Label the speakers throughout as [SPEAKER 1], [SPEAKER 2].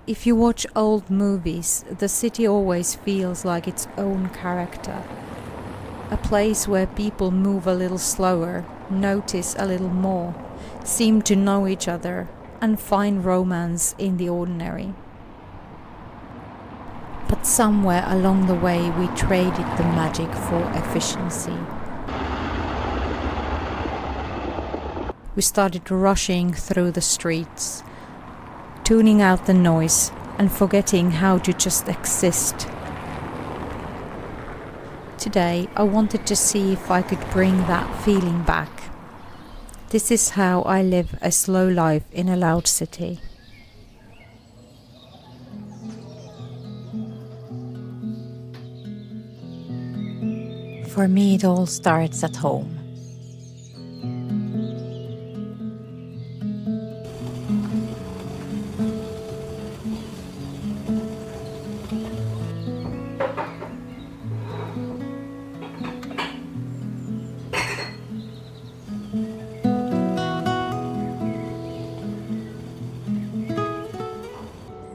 [SPEAKER 1] If you watch old movies, the city always feels like its own character. A place where people move a little slower, notice a little more, seem to know each other, and find romance in the ordinary. But somewhere along the way we traded the magic for efficiency. We started rushing through the streets, tuning out the noise and forgetting how to just exist. Today I wanted to see if I could bring that feeling back. This is how I live a slow life in a loud city. For me, it all starts at home.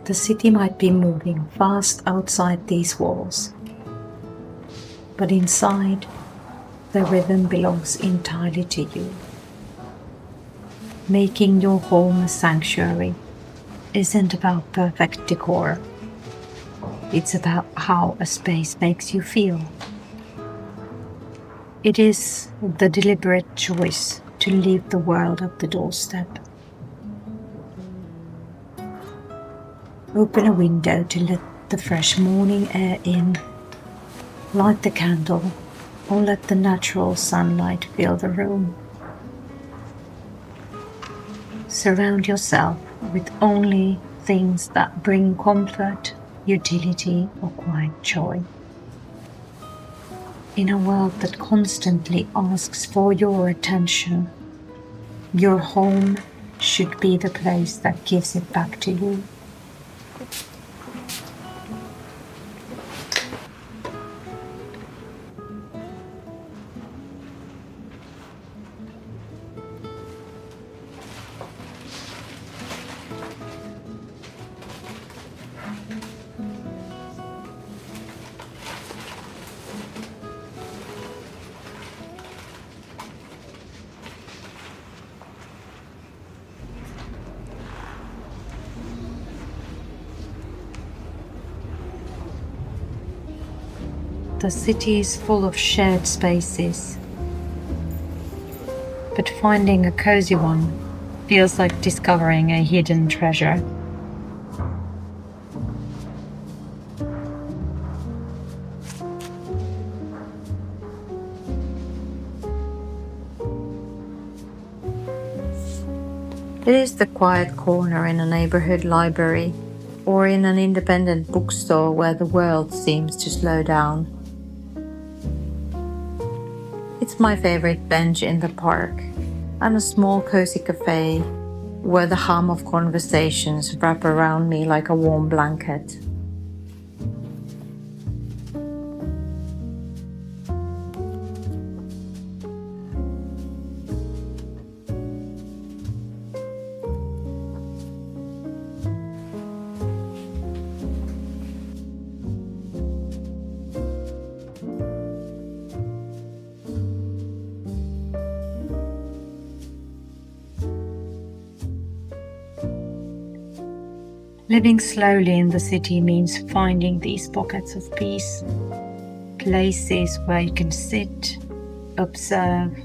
[SPEAKER 1] The city might be moving fast outside these walls, but inside, the rhythm belongs entirely to you. Making your home a sanctuary isn't about perfect decor. It's about how a space makes you feel. It is the deliberate choice to leave the world at the doorstep. Open a window to let the fresh morning air in. Light the candle or let the natural sunlight fill the room. Surround yourself with only things that bring comfort, utility, or quiet joy. In a world that constantly asks for your attention, your home should be the place that gives it back to you. The city is full of shared spaces, but finding a cozy one feels like discovering a hidden treasure. It is the quiet corner in a neighborhood library or in an independent bookstore where the world seems to slow down. It's my favorite bench in the park and a small cozy cafe where the hum of conversations wrap around me like a warm blanket. Living slowly in the city means finding these pockets of peace, places where you can sit, observe,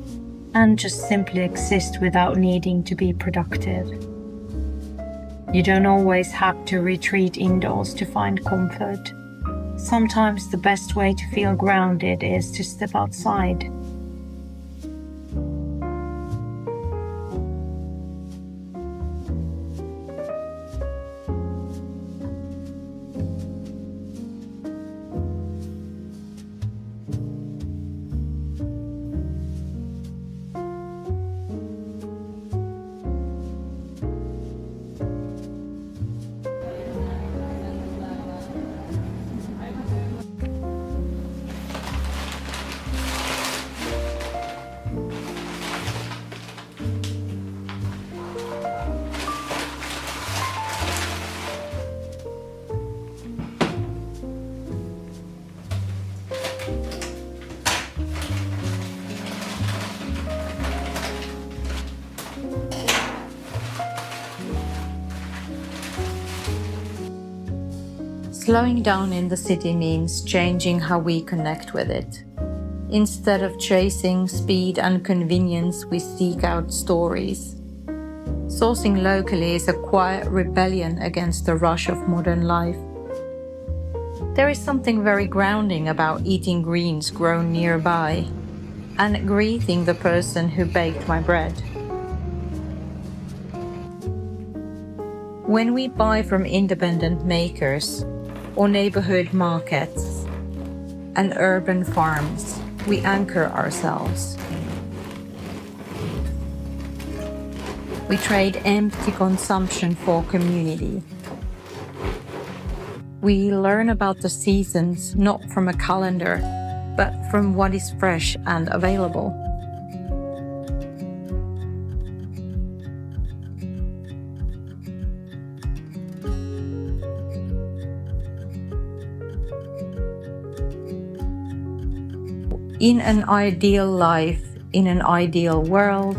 [SPEAKER 1] and just simply exist without needing to be productive. You don't always have to retreat indoors to find comfort. Sometimes the best way to feel grounded is to step outside. Slowing down in the city means changing how we connect with it. Instead of chasing speed and convenience, we seek out stories. Sourcing locally is a quiet rebellion against the rush of modern life. There is something very grounding about eating greens grown nearby and greeting the person who baked my bread. When we buy from independent makers or neighborhood markets and urban farms, we anchor ourselves. We trade empty consumption for community. We learn about the seasons not from a calendar, but from what is fresh and available. In an ideal life, in an ideal world,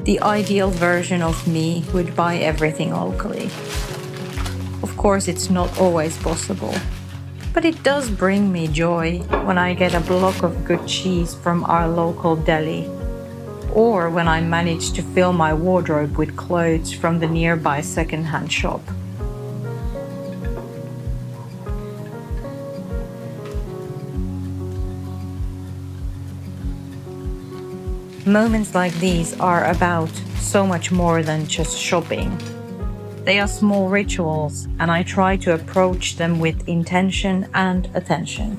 [SPEAKER 1] the ideal version of me would buy everything locally. Of course, it's not always possible, but it does bring me joy when I get a block of good cheese from our local deli, or when I manage to fill my wardrobe with clothes from the nearby second-hand shop. Moments like these are about so much more than just shopping. They are small rituals, and I try to approach them with intention and attention.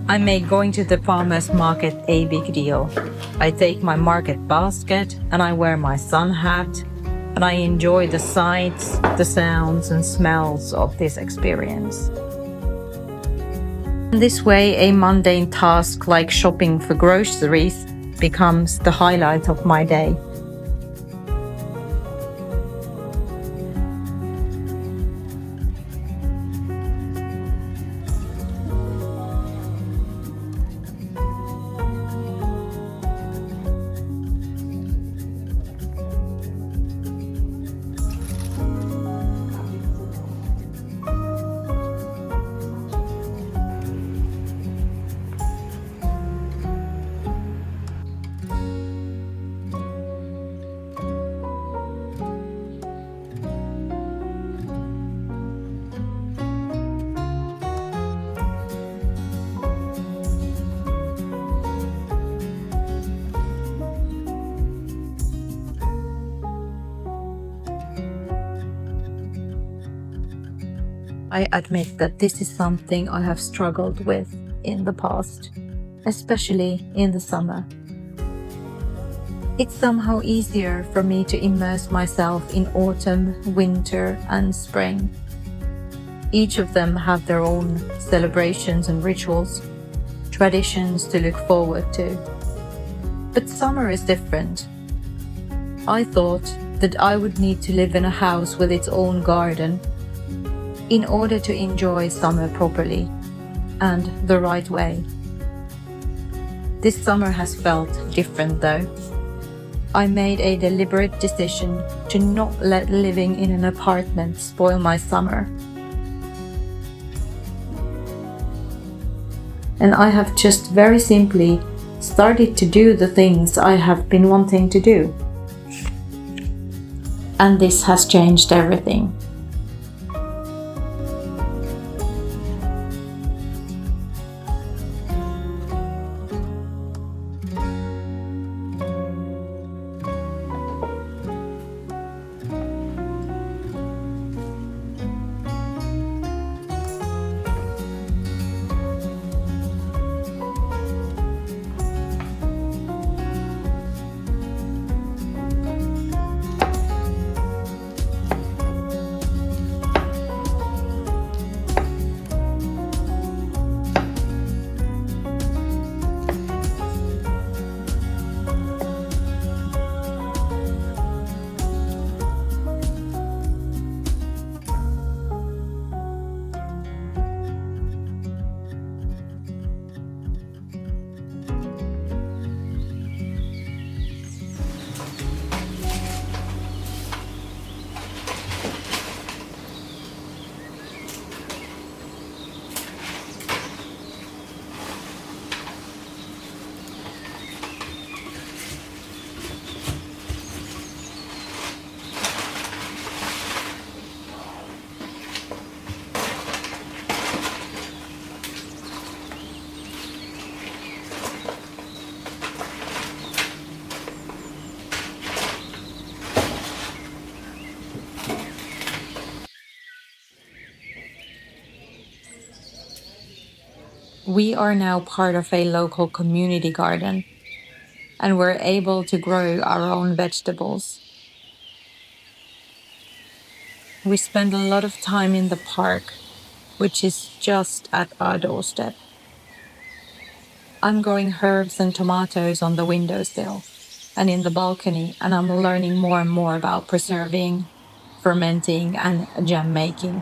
[SPEAKER 1] I make going to the farmer's market a big deal. I take my market basket and I wear my sun hat, and I enjoy the sights, the sounds and smells of this experience. In this way, a mundane task like shopping for groceries becomes the highlight of my day. I admit that this is something I have struggled with in the past, especially in the summer. It's somehow easier for me to immerse myself in autumn, winter, and spring. Each of them have their own celebrations and rituals, traditions to look forward to. But summer is different. I thought that I would need to live in a house with its own garden in order to enjoy summer properly and the right way. This summer has felt different though. I made a deliberate decision to not let living in an apartment spoil my summer. And I have just very simply started to do the things I have been wanting to do. And this has changed everything.
[SPEAKER 2] We are now part of a local community garden, and we're able to grow our own vegetables. We spend a lot of time in the park, which is just at our doorstep. I'm growing herbs and tomatoes on the windowsill and in the balcony, and I'm learning more and more about preserving, fermenting, and jam making.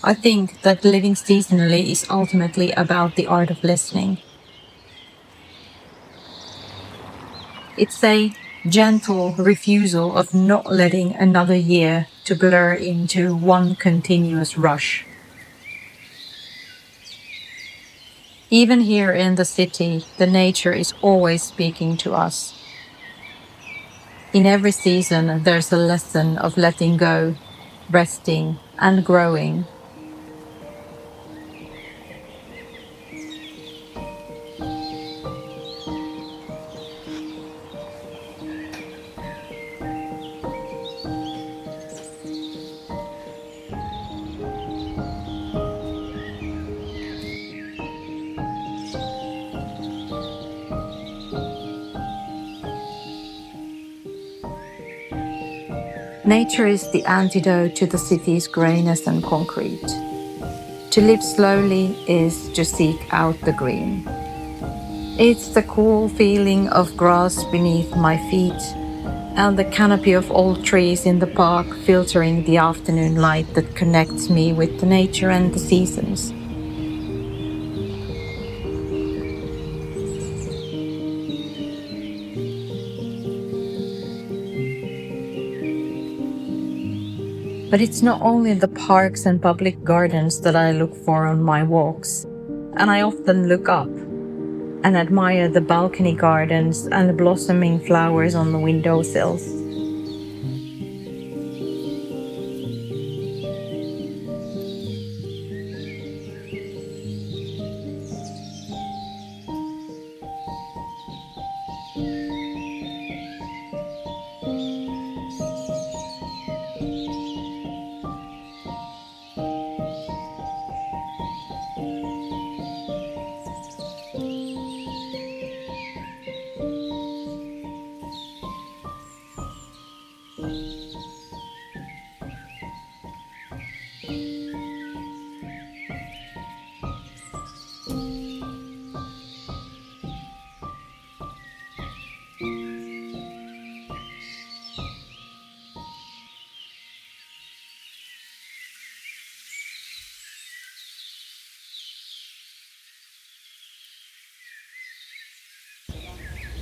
[SPEAKER 2] I think that living seasonally is ultimately about the art of listening. It's a gentle refusal of not letting another year to blur into one continuous rush. Even here in the city, the nature is always speaking to us. In every season, there's a lesson of letting go, resting, and growing. Nature is the antidote to the city's grayness and concrete. To live slowly is to seek out the green. It's the cool feeling of grass beneath my feet and the canopy of old trees in the park filtering the afternoon light that connects me with the nature and the seasons. But it's not only the parks and public gardens that I look for on my walks, and I often look up and admire the balcony gardens and the blossoming flowers on the windowsills.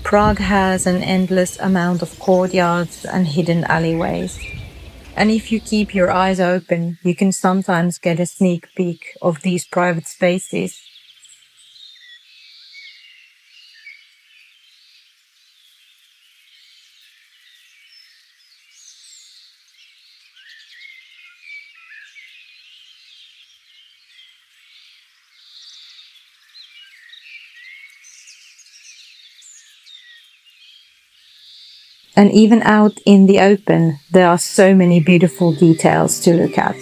[SPEAKER 2] Prague has an endless amount of courtyards and hidden alleyways. And if you keep your eyes open, you can sometimes get a sneak peek of these private spaces. And even out in the open, there are so many beautiful details to look at.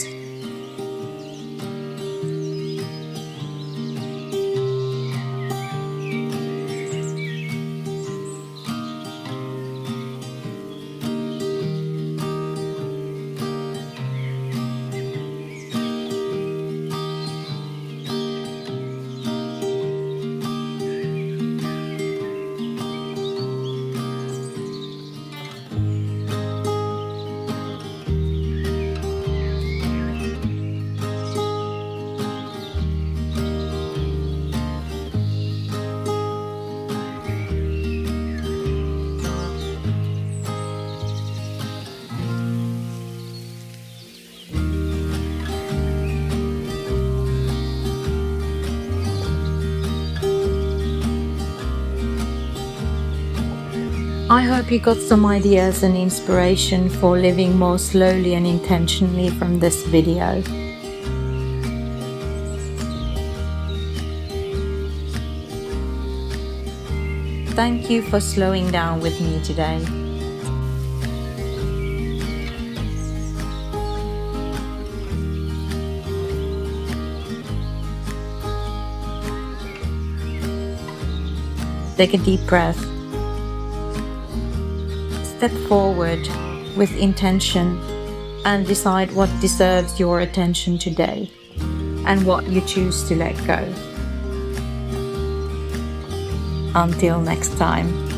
[SPEAKER 2] I hope you got some ideas and inspiration for living more slowly and intentionally from this video. Thank you for slowing down with me today. Take a deep breath. Step forward with intention and decide what deserves your attention today and what you choose to let go. Until next time.